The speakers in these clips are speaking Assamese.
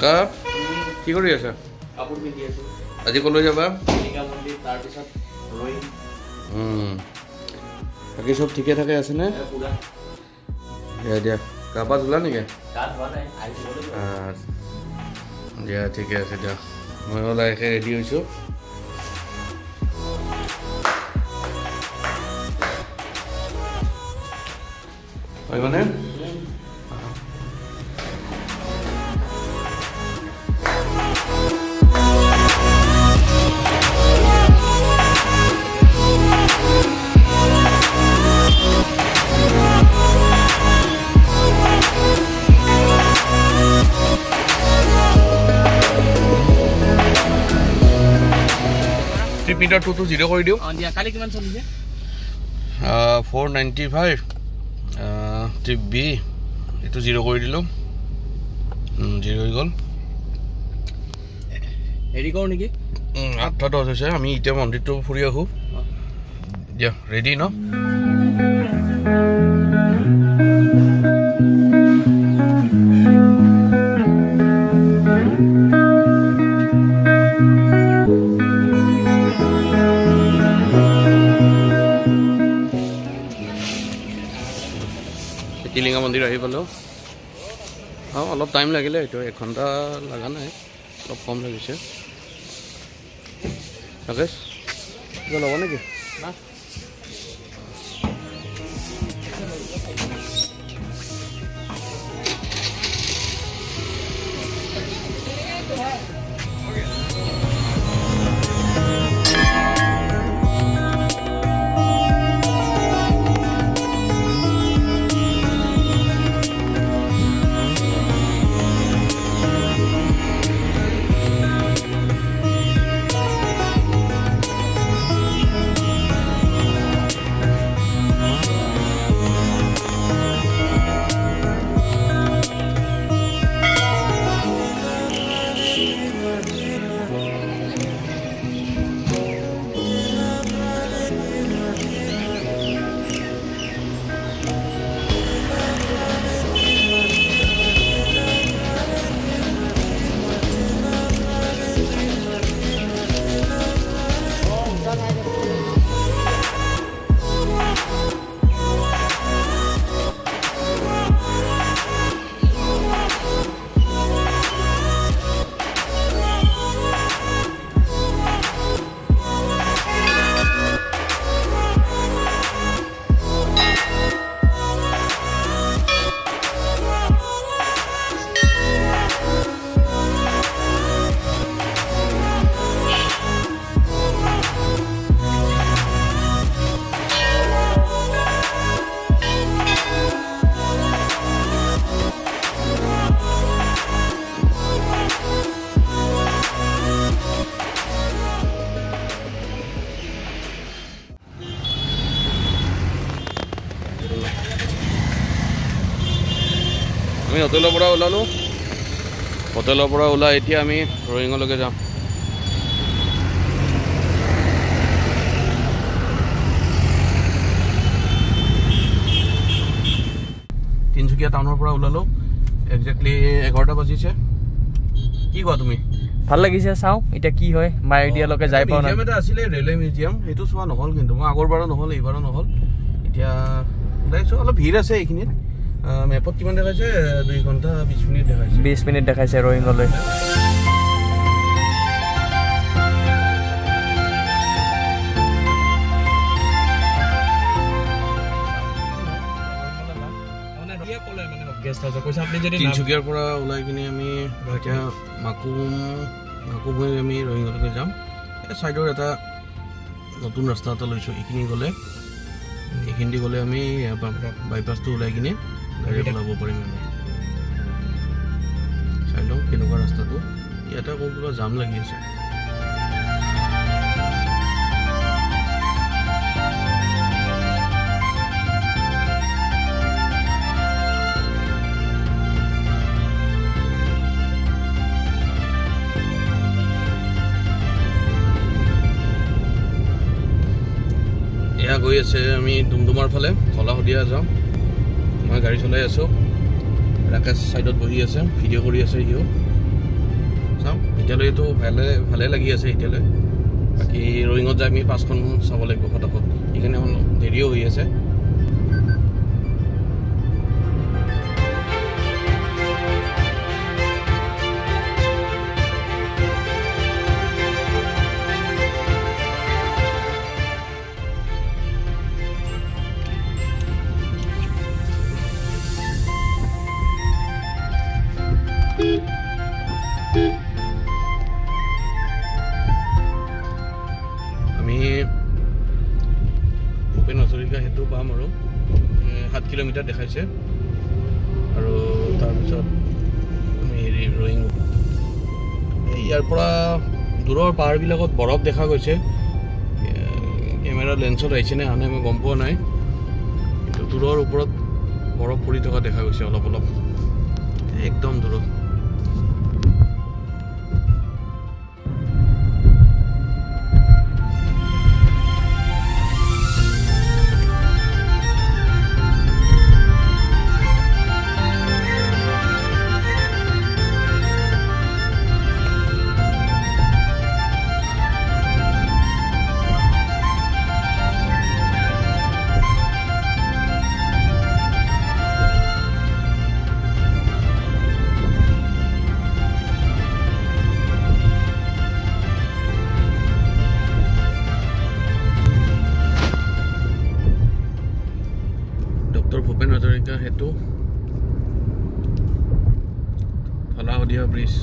প্ৰিয়ংকা কি কৰি আছা? কাপোৰ পিন্ধি আছো। আজি কলৈ যাবা? টিলিঙা মন্দিৰ, তাৰপিছত ৰয়িং। বাকী চব ঠিকে থাকে আছেনে? পুৰা দিয়া দিয়া গা পা ধুলা নেকি? গা ধোৱা নাই, আহিবলৈ দিয়া ঠিকে আছে দিয়া। মই লাহেকৈ ৰেডি হৈছোঁ। হয় মানে মিটাৰ 2 0 কৰি দিওঁ। কালি কিমান চলিছে? 495 ট্ৰিপ বি এইটো 0 কৰি দিলোঁ। 0 হৈ গ'ল। হেৰি কৰোঁ নেকি? 8:10 হৈছে। আমি এতিয়া মন্দিৰটো ফুৰি আহোঁ। দিয়া ৰেডি ন? টিলিঙা মন্দিৰ আহি পালোঁ। অলপ টাইম লাগিলে, এইটো 1 ঘণ্টা লগা নাই, অলপ কম লাগিছে। ৰাকেশ কিবা ল'ব নেকি? না আমি হোটেলৰ পৰা ওলালোঁ। হোটেলৰ পৰা ওলাই এতিয়া আমি ৰয়িঙলৈকে যাম। তিনিচুকীয়া টাউনৰ পৰা ওলালোঁ। একজেক্টলি 11টা বাজিছে। কি কোৱা তুমি? ভাল লাগিছে, চাওঁ এতিয়া কি হয়। মায়'ডিয়ালৈকে যাই পাওঁ। মিউজিয়াম এটা আছিলে, ৰেলৱে মিউজিয়াম, সেইটো চোৱা নহ'ল, কিন্তু মই আগৰবাৰো নহ'ল, এইবাৰো নহ'ল। এতিয়া ওলাইছোঁ, অলপ ভিৰ আছে এইখিনিত। মেপত কিমান দেখাইছে? 2 ঘণ্টা 20 মিনিট দেখাইছে। 20 মিনিট দেখাইছে ৰয়িঙলৈ। তিনিচুকীয়াৰ পৰা ওলাই কিনে আমি এতিয়া মাকুম হৈ আমি ৰয়িঙলৈকে যাম। ছাইডৰ এটা নতুন ৰাস্তা এটা লৈছোঁ, এইখিনি গ'লে আমি বাইপাছটো ওলাই কিনে ডাইৰেক্ট ওলাব পাৰিম। আমি চাই লওঁ কেনেকুৱা ৰাস্তাটো। ইয়াতে আকৌ কিবা জাম লাগি আছে। গৈ আছে আমি ডুমডুমাৰ ফালে, ধলাশদিয়া যাওঁ। মই গাড়ী চলাই আছোঁ, ৰাকেশ সাইডত বহি আছে, ভিডিঅ' কৰি আছে। সিও এতিয়ালৈতো ভালে লাগি আছে এতিয়ালৈ বাকী ৰয়িঙত যাই আমি 5খন চাব লাগিব ফটাফট এইখানে অলপ দেৰিও হৈ আছে ভূপেন হাজৰিকা সেতু পাম আৰু 7 কিলোমিটাৰ দেখাইছে আৰু তাৰপিছত আমি হেৰি ৰয়িং ইয়াৰ পৰা দূৰৰ পাহাৰবিলাকত বৰফ দেখা গৈছে কেমেৰা লেন্সত আহিছেনে আনে মই গম পোৱা নাই কিন্তু দূৰৰ ওপৰত বৰফ পৰি থকা দেখা গৈছে অলপ অলপ একদম দূৰত ভূপেন হাজৰিকা সেতু ধলা শদিয়া ব্ৰিজ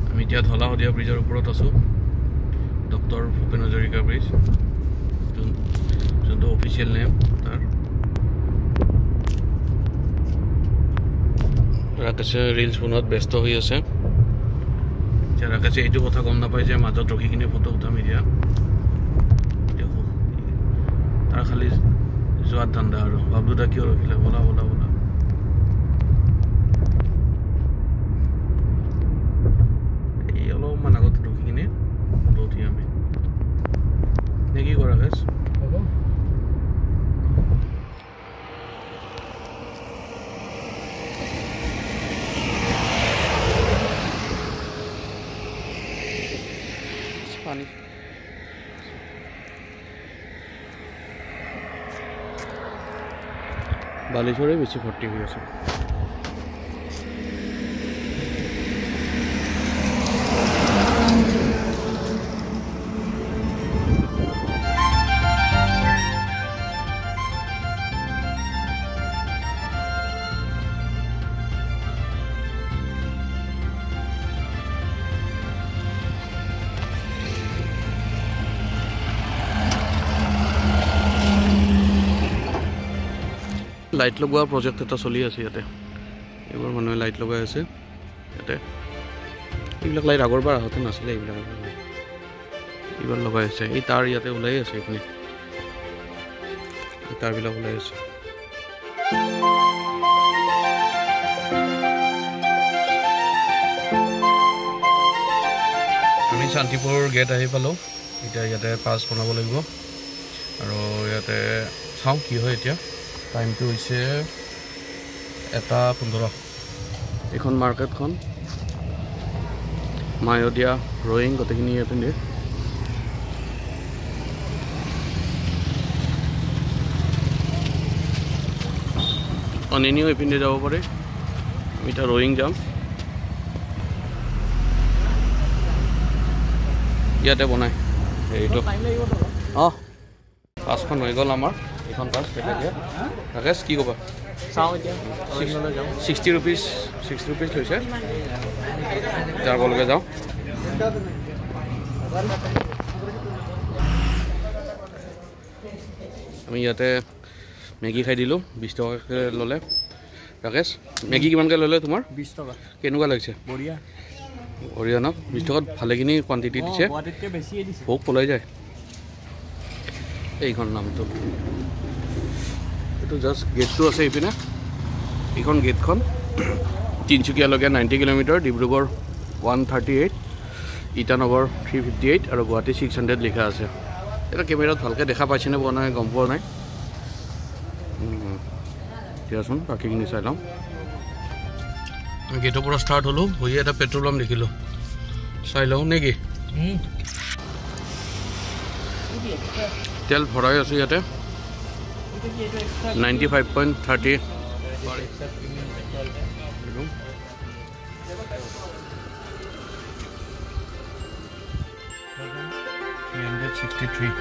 আমি এতিয়া ধলা শদিয়া ব্ৰিজৰ ওপৰত আছো ডক্টৰ ভূপেন হাজৰিকা ব্ৰিজ যোনটো অফিচিয়েল নেম তাৰ ৰাকেশে ৰিলছ বনোৱাত ব্যস্ত হৈ আছে এতিয়া ৰাকেশে এইটো কথা গম নাপায় যে মাজত ৰখি কিনে ফটো উঠাম এতিয়া তাৰ খালি যোৱাৰ ধান্দা আৰু বাবুদা কিয় ৰখিলে বলা বলা বলা এই অলপমান আগত ৰখি কিনে ফটো উঠি আমি নে কি কৰা গেছ পানী বালিচৰে বেছি ভৰ্তি হৈ আছে লাইট লগোৱা প্ৰজেক্ট এটা চলি আছে ইয়াতে এইবোৰ মানুহে লাইট লগাই আছে ইয়াতে এইবিলাক লাইট আগৰবাৰ আহোঁতে নাছিলে এইবিলাক এইবাৰ লগাই আছে এই তাৰ ইয়াতে ওলাই আছে এইখিনি এই তাৰবিলাক ওলাই আছে আমি শান্তিপুৰ গেট আহি পালোঁ এতিয়া ইয়াতে পাছ বনাব লাগিব আৰু ইয়াতে চাওঁ কি হয় এতিয়া টাইমটো হৈছে 1:15 এইখন মাৰ্কেটখন মায়'দিয়া ৰয়িং গোটেইখিনি ইয়াতে দিয়ে অনিনিও এইপিনে যাব পাৰে আমি এতিয়া ৰয়িং যাম ইয়াতে বনাই এইটো অঁ পাঁচখন হৈ গ'ল আমাৰ এইখন পাঁচ পেকেট দিয়া ৰাকেশ কি ক'বা চাওঁ এতিয়া 60 rupees লৈছে যাবলৈকে যাওঁ আমি ইয়াতে মেগী খাই দিলোঁ 20 টকাকৈ ল'লে ৰাকেশ মেগী কিমানকৈ ল'লে তোমাৰ 20 টকা কেনেকুৱা লাগিছে বঢ়িয়া বঢ়িয়া ন 20 টকাত ভালেখিনি কোৱান্টিটি দিছে ভোক পলাই যায় এইখন নামটো এইটো জাষ্ট গেটটো আছে এইপিনে এইখন গেটখন তিনিচুকীয়ালৈকে 90 কিলোমিটাৰ ডিব্ৰুগড় 138 ইটানগৰ 358 আৰু গুৱাহাটী 600 লিখা আছে এটা কেমেৰাত ভালকৈ দেখা পাইছেনে পোৱা নাই গম পোৱা নাই দিয়াচোন বাকীখিনি চাই লওঁ গেটৰ পৰা ষ্টাৰ্ট হ'লোঁ হৈ এটা পেট্ৰল পাম্প দেখিলোঁ চাই লওঁ নেকি তেল ভৰাই আছোঁ ইয়াতে 95.30 363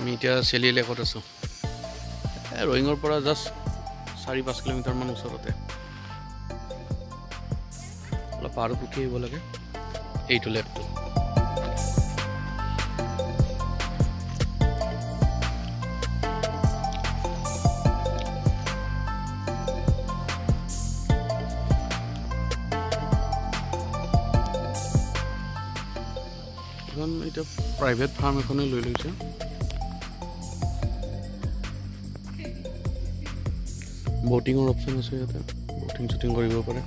আমি এতিয়া চেলি লেকত আছোঁ ৰয়িঙৰ পৰা জাষ্ট 4-5 কিলোমিটাৰমান ওচৰতে অলপ পাহাৰত উঠি আহিব লাগে এইটো লেকটো এখন এতিয়া প্ৰাইভেট ফাৰ্ম এখনে লৈ লৈছে बोटिंगर ऑप्शन আছে ইয়াতে बोटिंग শুটিং কৰিব পাৰে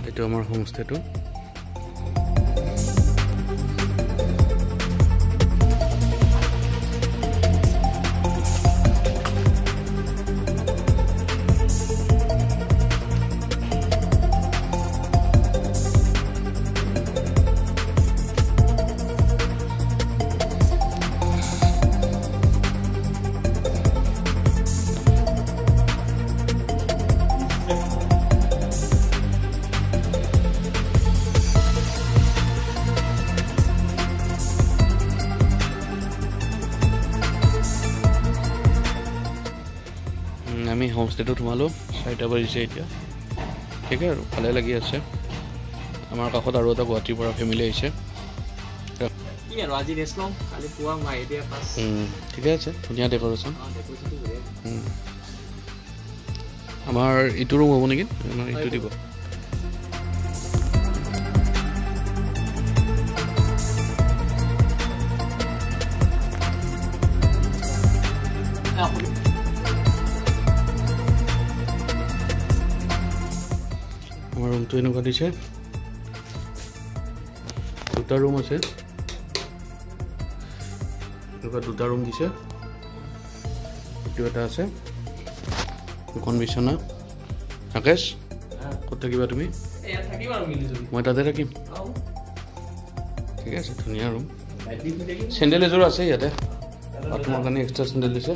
এটো আমাৰ হোমষ্টেটো আমি হোমষ্টেটো সোমালোঁ 4টা বাজিছে এতিয়া ঠিক আছে ভালে লাগি আছে আমাৰ কাষত আৰু এটা গুৱাহাটীৰ পৰা ফেমিলি আহিছে কি আৰু আজি ৰেষ্ট লওঁ কালি পুৱা মাই দিয়া পাছ ঠিক আছে ধুনীয়া ডেকোৰেশ্যন আমাৰ ইটো ৰুম হ'ব নেকি ইটো দিব আমাৰ ৰুম তো এনেকুৱা দিছে দুটা ৰুম আছে এনেকুৱা দুটা রুম দিছে এটো এটা আছে দুখন বিছনা আকাশ কত থাকিবা তুমি ইয়াত থাকিম আৰু মিলি জুলি মই তাতে থাকিম ঠিক আছে ধুনীয়া ৰুম স্যান্ডেল এজোৰ আছে ইয়াতে তোমাৰ কাৰণে এক্সট্ৰা স্যান্ডেল দিছে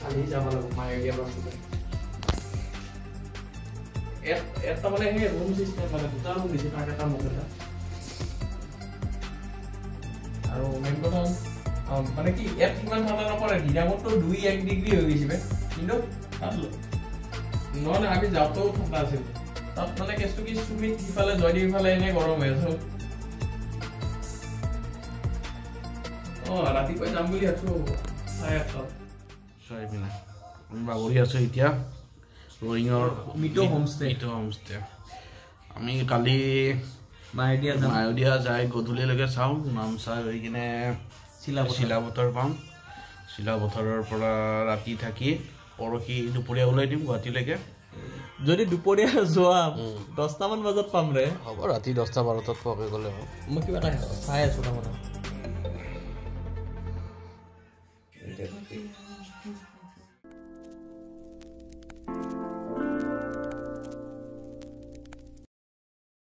খালি যাব লাগিব মাই এৰিয়া পৰা এটা মানে হে ৰুম সিস্টেম মানে দুটা ৰুম দিছে তাক এটা মোক এটা আৰু মেইন কথা মানে কি ইয়াত কিমান ঠাণ্ডা নপৰে দিনামতো 2-1 ডিগ্ৰী হৈ গৈছে কিন্তু নহলে আমি যাওঁতেও ঠাণ্ডা আছিল তাত মানে কেছটো কি সুমিত ইফালে জয়দীপ ইফালে এনে গৰম হৈ আছে ৰাতিপুৱা যাম বুলি আছো আমি বাগৰি আছো এতিয়া ৰয়িঙৰ মিটো হোমষ্টে আমি কালি মায়দিয়া যাই গধূলিলৈকে চাওঁ নামচা হৈ কিনে শিলাবতৰ পাম শিলাবতৰৰ পৰা ৰাতি থাকি পৰহি দুপৰীয়া ওলাই দিম গুৱাহাটীলৈকে যদি দুপৰীয়া যোৱা 10টা মান বজাত পাম ৰে হ'ব ৰাতি 10টা 12টাত পোৱাকৈ গ'লে হ'ব মই কিবা এটা চাই আছো তাৰমানে